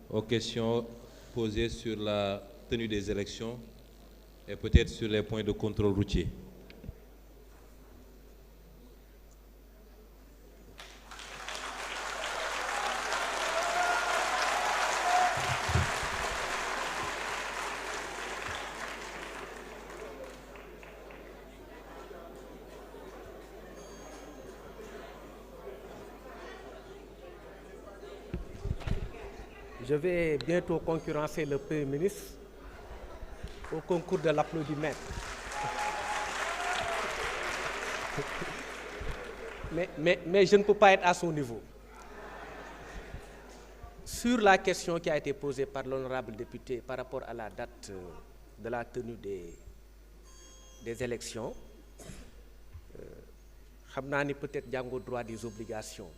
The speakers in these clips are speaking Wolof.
aux questions posées sur la tenue des élections et peut-être sur les points de contrôle routier. Je vais bientôt concurrencer le Premier ministre au concours de l'applaudimètre. Mais je ne peux pas être à son niveau. Sur la question qui a été posée par l'honorable député par rapport à la date de la tenue des élections, xam naa ni peut-être jàngo droit des obligations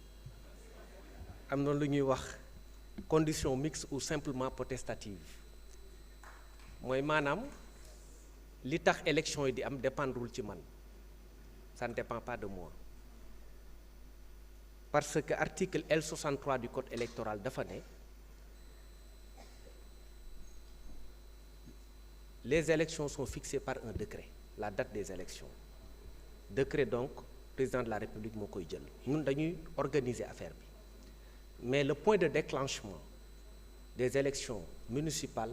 am na lu ñuy wax condition mixte ou simplement potestative mooy maanaam li tax élection yi di am dépendrul ci man, ça ne dépend pas de moi, parce que article L63 du code électoral dafa ne les élections sont fixées par un décret, la date des élections, décret donc président de la République moo koy jël, ñun dañuy organiser affaire bi. Mais le point de déclenchement des élections municipales,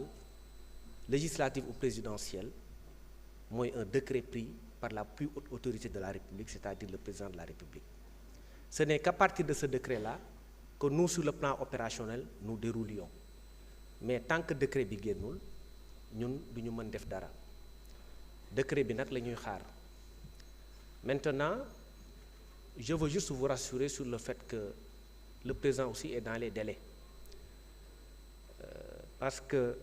législatives ou présidentielles, mooy un décret pris par la plus haute autorité de la République, c'est-à-dire le président de la République. Ce n'est qu'à partir de ce décret-là que nous, sur le plan opérationnel, nous déroulions. Mais tant que décret bi génnul, ñun du ñu mën def dara. Décret bi nag la ñuy xaar. Maintenant, je veux juste vous rassurer sur le fait que le président aussi est dans les délais, parce que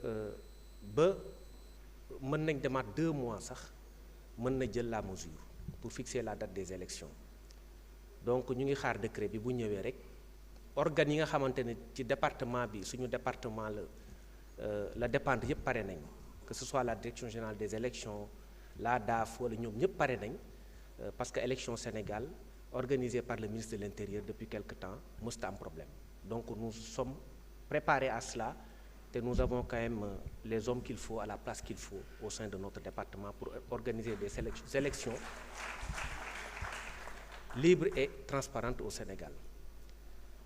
ba mën nañ demaat 2 mois sax mën na jël la mesure pour fixer la date des élections. Donc ñu ngi xaar décret bi bu ñëwee rek organes yi nga xamante ne ci département bi suñu département la dépendre yëpp pare nañ, que ce soit la direction générale des élections, la DAF wala ñoom ñëpp pare nañ, parce que élection Sénégal organisée par le ministre de l'Intérieur depuis quelque temps mësta am problème. Donc nous sommes préparés à cela et nous avons quand même les hommes qu'il faut à la place qu'il faut au sein de notre département pour organiser des élections libres et transparentes au Sénégal.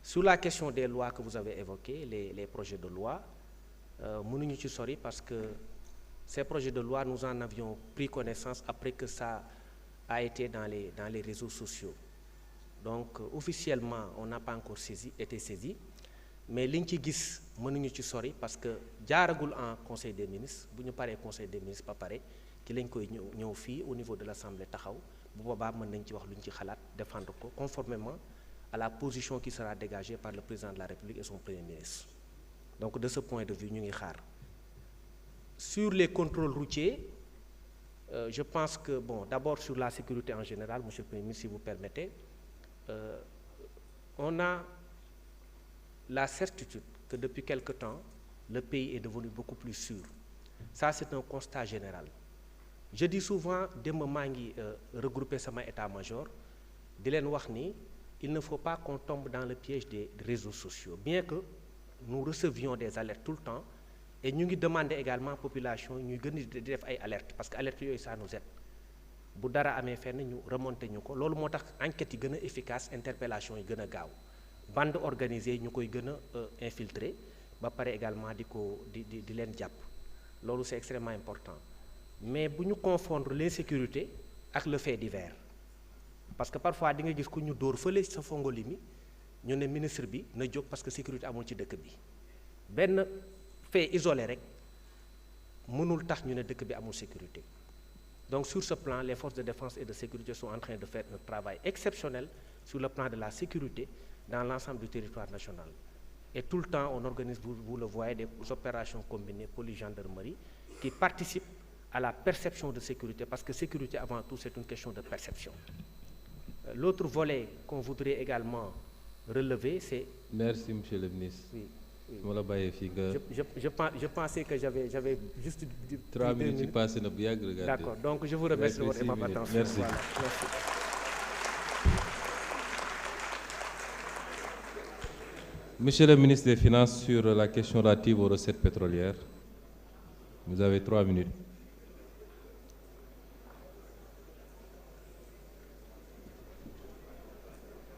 Sur la question des lois que vous avez évoquées, les projets de loi, mënuñu ci sori parce que ces projets de loi nous en avions pris connaissance après que ça a été dans les réseaux sociaux. Donc officiellement on n'a pas encore été saisi, mais liñ ci gis mënuñu ci sori parce que jaaragul en conseil des ministres. Bu ñu paree conseil des ministres ba pare ci lañ koy ñëw fii au niveau de l'Assemblée taxaw, bu boobaa mën nañ ci wax lu ñu ci xalaat défendre ko conformément à la position qui sera dégagée par le président de la République et son premier ministre. Donc de ce point de vue ñu ngi xaar. Sur les contrôles routiers, je pense que d'abord sur la sécurité en général, monsieur le Premier ministre, si vous permettez, on a la certitude que depuis quelque temps, le pays est devenu beaucoup plus sûr. Ça, c'est un constat général. Je dis souvent, démb maa ngi regrouper sama état-major, di leen wax ni il ne faut pas qu'on tombe dans le piège des réseaux sociaux, bien que nous recevions des alertes tout le temps, et ñu ngi demander également population ñuy gën di def ay alertes, parce que alertes yooyu ça nous aide. Bu dara amee fenn ñu remonter ñu ko, loolu moo tax enquêtes yi gën a efficace, interpellation yi gën a gaaw, bande organisée ñu koy gën a infiltrer, ba pare également di leen jàpp. Loolu c'est extrêmement important. Mais bu ñu confondre l'insécurité ak le fait divers, parce que parfois di nga gis ku ñu dóor fële sa Fongolimi ñu ne ministre bi na jóg parce que sécurité amul ci dëkk bi. Benn fait isolé rek mënul tax ñu ne dëkk bi amul sécurité. Donc sur ce plan, les forces de défense et de sécurité sont en train de faire un travail exceptionnel sur le plan de la sécurité dans l'ensemble du territoire national. Et tout le temps, on organise, vous le voyez, des opérations combinées police-gendarmerie qui participent à la perception de sécurité, parce que sécurité avant tout, c'est une question de perception. L'autre volet qu'on voudrait également relever, c'est... Merci, monsieur le ministre. Oui. Je pensais que j'avais juste 3 minutes passées. D'accord, donc je vous remercie de votre attention. Merci. Voilà. Merci. Monsieur le ministre des Finances, sur la question relative aux recettes pétrolières, vous avez 3 minutes.